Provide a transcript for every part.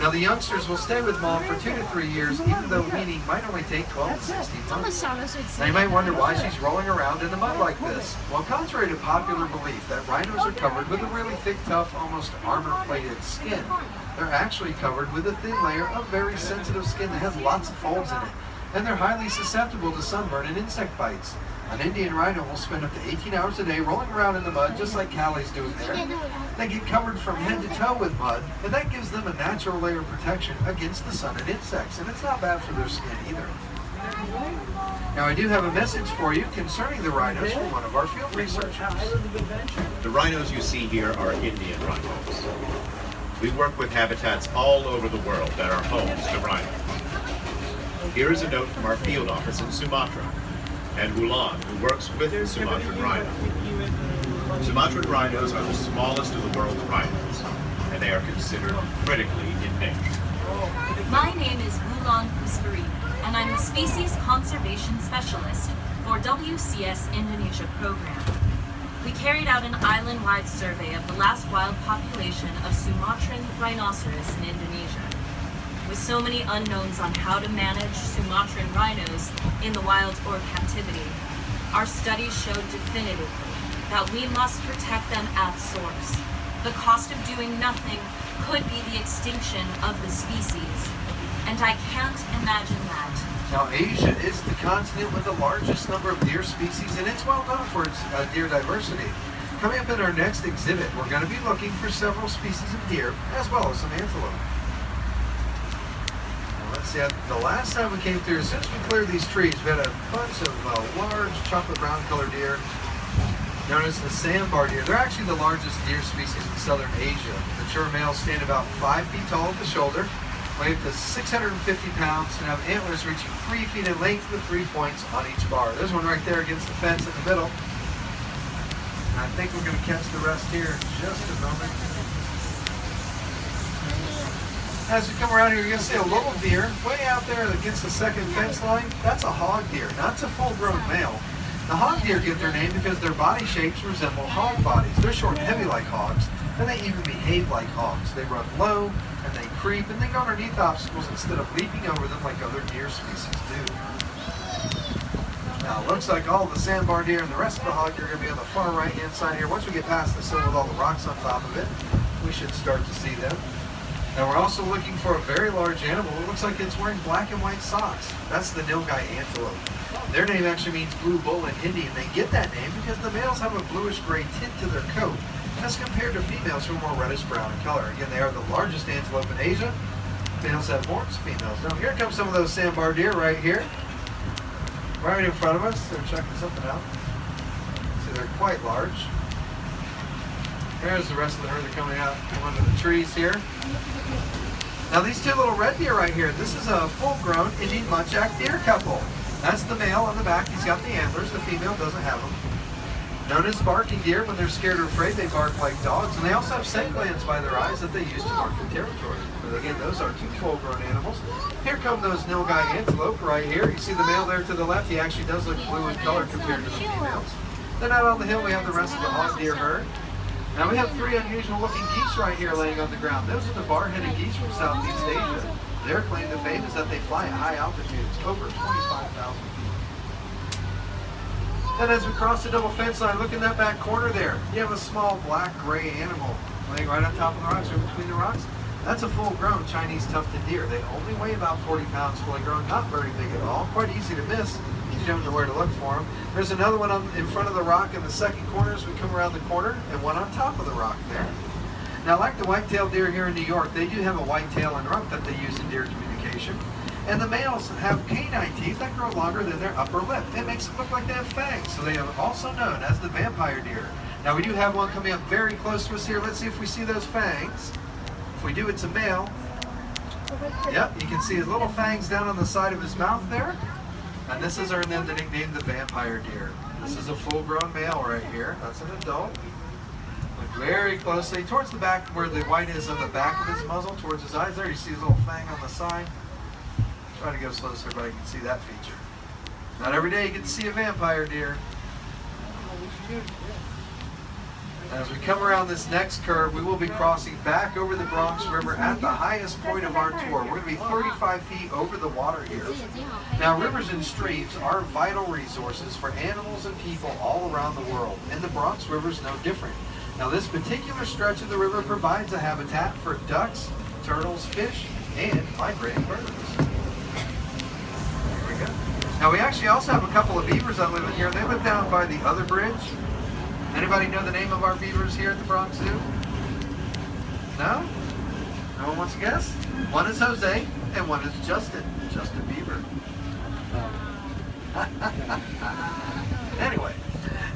Now the youngsters will stay with mom for 2 to 3 years, even though weaning might only take 12 to 16 months. Now you might wonder why she's rolling around in the mud like this. Well, contrary to popular belief that rhinos are covered with a really thick, tough, almost armor-plated skin, they're actually covered with a thin layer of very sensitive skin that has lots of folds in it. And they're highly susceptible to sunburn and insect bites. An Indian rhino will spend up to 18 hours a day rolling around in the mud, just like Callie's doing there. They get covered from head to toe with mud, and that gives them a natural layer of protection against the sun and insects, and it's not bad for their skin either. Now I do have a message for you concerning the rhinos from one of our field researchers. The rhinos you see here are Indian rhinos. We work with habitats all over the world that are homes to rhinos. Here is a note from our field office in Sumatra, and Ulan, who works with the Sumatran rhino. Sumatran rhinos are the smallest of the world's rhinos, and they are considered critically endangered. My name is Ulan Puspari, and I'm the Species Conservation Specialist for WCS Indonesia program. We carried out an island-wide survey of the last wild population of Sumatran rhinoceros in Indonesia. With so many unknowns on how to manage Sumatran rhinos in the wild or captivity, our studies showed definitively that we must protect them at source. The cost of doing nothing could be the extinction of the species, and I can't imagine that. Now Asia is the continent with the largest number of deer species, and it's well known for its deer diversity. Coming up in our next exhibit, we're going to be looking for several species of deer, as well as some antelope. Let's see, the last time we came through, since we cleared these trees, we had a bunch of large chocolate brown colored deer known as the sandbar deer. They're actually the largest deer species in southern Asia. Mature males stand about 5 feet tall at the shoulder, weigh up to 650 pounds, and have antlers reaching 3 feet in length with 3 points on each bar. There's one right there against the fence in the middle. And I think we're going to catch the rest here in just a moment. As we come around here, you're going to see a little deer way out there against the second fence line. That's a hog deer. That's a full-grown male. The hog deer get their name because their body shapes resemble hog bodies. They're short and heavy like hogs, and they even behave like hogs. They run low, and they creep, and they go underneath obstacles instead of leaping over them like other deer species do. Now, it looks like all the sandbar deer and the rest of the hog deer are going to be on the far right-hand side here. Once we get past this hill with all the rocks on top of it, we should start to see them. Now we're also looking for a very large animal. It looks like it's wearing black and white socks. That's the nilgai antelope. Their name actually means blue bull in Indian. They get that name because the males have a bluish-gray tint to their coat, as compared to females who are more reddish-brown in color. Again, they are the largest antelope in Asia. Males have horns, females don't. Here comes some of those sandbar deer right here. Right in front of us. They're checking something out. See, they're quite large. There's the rest of the herd coming out from under the trees here. Now these two little red deer right here, this is a full-grown Indian muntjac deer couple. That's the male on the back, he's got the antlers, the female doesn't have them. Known as barking deer, when they're scared or afraid, they bark like dogs, and they also have scent glands by their eyes that they use to mark their territory. But again, those are two full-grown animals. Here come those nilgai antelope right here. You see the male there to the left, he actually does look blue in color compared to the females. Then out on the hill we have the rest of the hog deer herd. Now we have 3 unusual looking geese right here laying on the ground. Those are the bar-headed geese from Southeast Asia. Their claim to fame is that they fly at high altitudes, over 25,000 feet. And as we cross the double fence line, look in that back corner there. You have a small black-gray animal laying right on top of the rocks, or between the rocks. That's a full-grown Chinese tufted deer. They only weigh about 40 pounds fully grown, not very big at all, quite easy to miss. You don't know where to look for them. There's another one in front of the rock in the second corner as we come around the corner, and one on top of the rock there. Now, like the white-tailed deer here in New York, they do have a white tail and rump that they use in deer communication. And the males have canine teeth that grow longer than their upper lip. It makes it look like they have fangs, so they are also known as the vampire deer. Now, we do have one coming up very close to us here. Let's see if we see those fangs. If we do, it's a male. Yep, you can see his little fangs down on the side of his mouth there. And this has earned them the nickname the vampire deer. This is a full-grown male right here. That's an adult. Look very closely towards the back where the white is on the back of his muzzle, towards his eyes there. You see his little fang on the side. Try to go slow so everybody can see that feature. Not every day you get to see a vampire deer. As we come around this next curve, we will be crossing back over the Bronx River at the highest point of our tour. We're going to be 35 feet over the water here. Now, rivers and streams are vital resources for animals and people all around the world, and the Bronx River is no different. Now, this particular stretch of the river provides a habitat for ducks, turtles, fish, and migrating birds. There we go. Now, we actually also have a couple of beavers that live in here. They live down by the other bridge. Anybody know the name of our beavers here at the Bronx Zoo? No? No one wants to guess? One is Jose, and one is Justin Beaver. Anyway,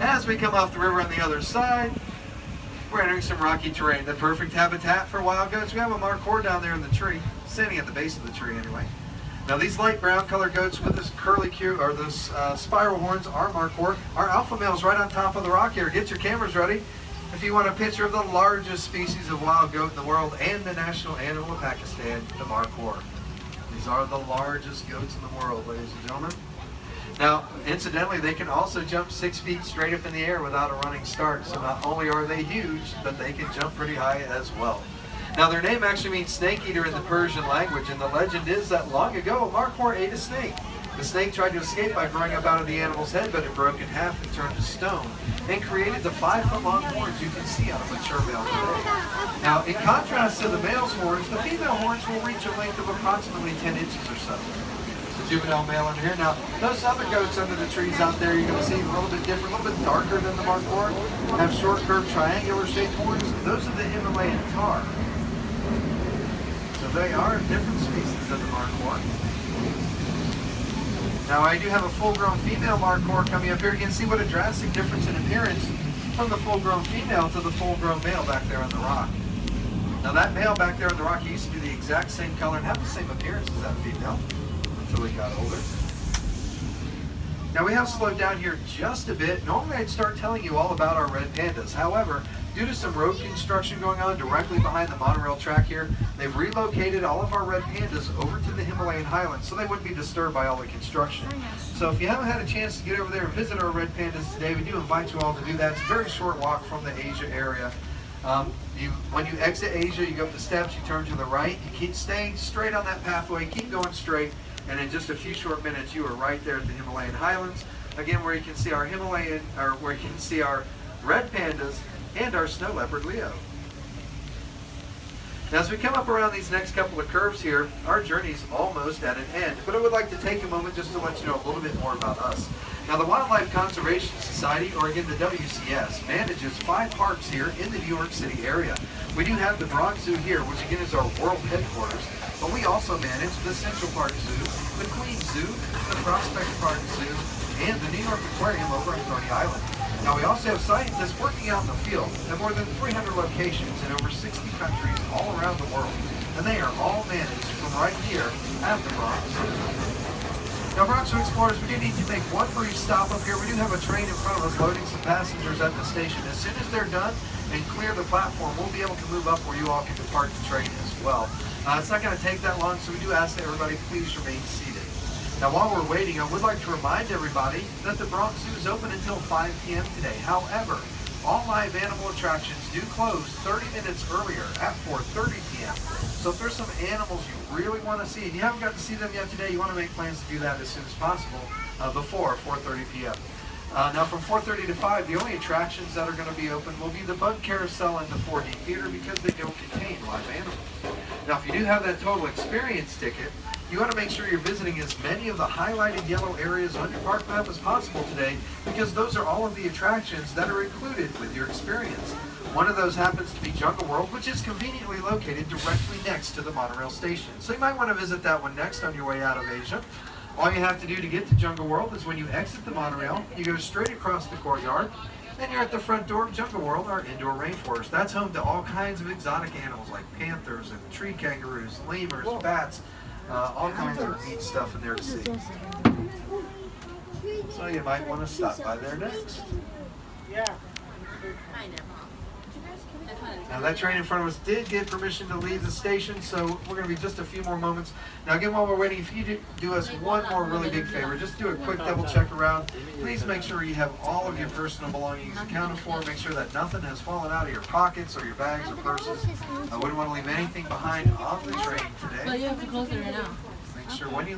as we come off the river on the other side, we're entering some rocky terrain, the perfect habitat for wild goats. We have a markhor down there in the tree, standing at the base of the tree anyway. Now these light brown colored goats with this curly or this spiral horns are markhor. Our alpha male is right on top of the rock here. Get your cameras ready if you want a picture of the largest species of wild goat in the world and the national animal of Pakistan, the markhor. These are the largest goats in the world, ladies and gentlemen. Now, incidentally, they can also jump 6 feet straight up in the air without a running start. So not only are they huge, but they can jump pretty high as well. Now, their name actually means snake eater in the Persian language, and the legend is that long ago, a markhor ate a snake. The snake tried to escape by growing up out of the animal's head, but it broke in half and turned to stone, and created the 5-foot-long horns you can see on a mature male today. Now, in contrast to the male's horns, the female horns will reach a length of approximately 10 inches or so. Juvenile male in here. Now, those other goats under the trees out there, you're going to see a little bit different, a little bit darker than the markhor, have short, curved, triangular shaped horns. Those are the Himalayan tar. So they are different species of the markhor. Now, I do have a full-grown female markhor coming up here. You can see what a drastic difference in appearance from the full-grown female to the full-grown male back there on the rock. Now, that male back there on the rock used to be the exact same color and have the same appearance as that female. Until we got older. Now we have slowed down here just a bit. Normally I'd start telling you all about our red pandas. However, due to some road construction going on directly behind the monorail track here, they've relocated all of our red pandas over to the Himalayan highlands so they wouldn't be disturbed by all the construction. So if you haven't had a chance to get over there and visit our red pandas today, we do invite you all to do that. It's a very short walk from the Asia area. When you exit Asia, you go up the steps, you turn to the right, you keep staying straight on that pathway, keep going straight, and in just a few short minutes, you are right there at the Himalayan highlands. Again, where you can see our where you can see our red pandas and our snow leopard Leo. Now, as we come up around these next couple of curves here, our journey is almost at an end. But I would like to take a moment just to let you know a little bit more about us. Now, the Wildlife Conservation Society, or again the WCS, manages 5 parks here in the New York City area. We do have the Bronx Zoo here, which again is our world headquarters. But we also manage the Central Park Zoo, the Queens Zoo, the Prospect Park Zoo, and the New York Aquarium over on Coney Island. Now we also have scientists working out in the field at more than 300 locations in over 60 countries all around the world. And they are all managed from right here at the Bronx Zoo. Now, Bronx Zoo Explorers, we do need to make one brief stop up here. We do have a train in front of us loading some passengers at the station. As soon as they're done and clear the platform, we'll be able to move up where you all can depart the train as well. It's not going to take that long, so we do ask that everybody please remain seated. Now, while we're waiting, I would like to remind everybody that the Bronx Zoo is open until 5 p.m. today. However, all live animal attractions do close 30 minutes earlier at 4:30 p.m. So if there's some animals you really want to see and you haven't got to see them yet today, you want to make plans to do that as soon as possible before 4:30 p.m. Now from 4:30 to 5, the only attractions that are going to be open will be the Bug Carousel and the 4D Theater because they don't contain live animals. Now if you do have that total experience ticket, you want to make sure you're visiting as many of the highlighted yellow areas on your park map as possible today because those are all of the attractions that are included with your experience. One of those happens to be Jungle World, which is conveniently located directly next to the monorail station. So you might want to visit that one next on your way out of Asia. All you have to do to get to Jungle World is when you exit the monorail, you go straight across the courtyard, and you're at the front door of Jungle World, our indoor rainforest. That's home to all kinds of exotic animals like panthers and tree kangaroos, lemurs, bats, all kinds of neat stuff in there to see. So you might want to stop by there next. Yeah. Kind of. Now that train in front of us did get permission to leave the station, so we're going to be just a few more moments. Now again, while we're waiting, if you do us one more really big favor, just do a quick double check around. Please make sure you have all of your personal belongings accounted for. Make sure that nothing has fallen out of your pockets or your bags or purses. I wouldn't want to leave anything behind on the train today. But you have to close it right now. Make sure when you leave